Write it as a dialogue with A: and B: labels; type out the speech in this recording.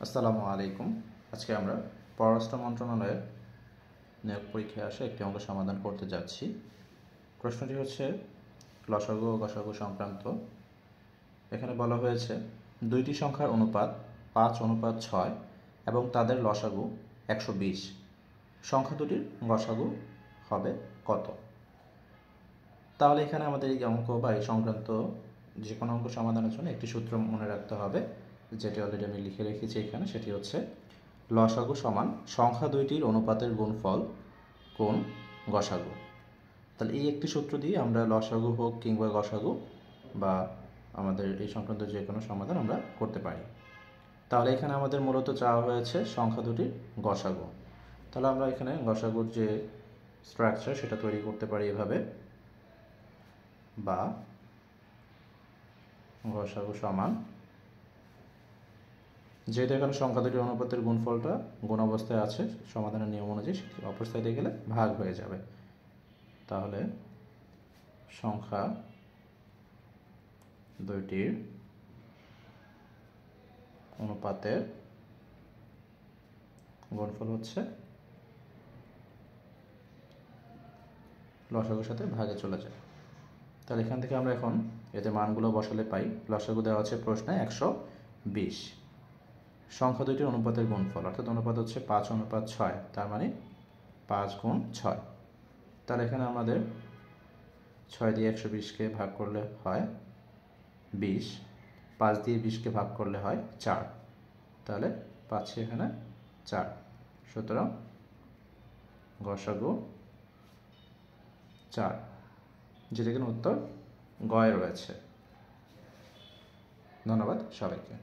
A: আসসালামু আলাইকুম। আজকে আমরা পররাষ্ট্র মন্ত্রণালয়ের নিয়োগ পরীক্ষায় আসে একটি অঙ্ক সমাধান করতে যাচ্ছি। প্রশ্নটি হচ্ছে লসাগু ও গসাগু সংক্রান্ত। এখানে বলা হয়েছে দুইটি সংখ্যার অনুপাত 5:6 এবং তাদের লসাগু 120। সংখ্যা দুটির গসাগু হবে কত? তাহলে এখানে আমাদের এই অঙ্ক বা এই সংক্রান্ত যে কোনো অঙ্ক সমাধানের জন্য একটি সূত্র মনে রাখতে হবে, যেটি অলরেডি আমি লিখে রেখেছি এখানে। সেটি হচ্ছে লসাগু সমান সংখ্যা দুইটির অনুপাতের গুণফল কোণ গসাগু। তাহলে এই একটি সূত্র দিয়ে আমরা লসাগু হোক কিংবা গসাগু বা আমাদের এই সংক্রান্ত যে কোনো সমাধান আমরা করতে পারি। তাহলে এখানে আমাদের মূলত চাওয়া হয়েছে সংখ্যা দুটির গসাগু। তাহলে আমরা এখানে গসাগুর যে স্ট্রাকচার সেটা তৈরি করতে পারি এভাবে, বা গসাগু সমান, যেহেতু এখানে সংখ্যা দুটির অনুপাতের গুণফলটা গুণ অবস্থায় আছে, সমাধানের নিয়ম অনুযায়ী সেটি অপর সাইডে গেলে ভাগ হয়ে যাবে। তাহলে সংখ্যা দুইটির অনুপাতের গুণফল হচ্ছে লসাগুর সাথে ভাগে চলে যায়। তাহলে এখান থেকে আমরা এখন এদের মানগুলো বসালে পাই। লসাগু দেওয়া আছে প্রশ্নে 120। সংখ্যা দুইটির অনুপাতের গুণফল, অর্থাৎ অনুপাত হচ্ছে 5:6, তার মানে 5 গুণ 6। তাহলে এখানে আমাদের 6 দিয়ে 120কে ভাগ করলে হয় 20, 5 দিয়ে 20কে ভাগ করলে হয় 4। তাহলে পাচ্ছি এখানে 4। সুতরাং গসাগু 4, যেটা কিনা উত্তর গয়ে রয়েছে। ধন্যবাদ সবাইকে।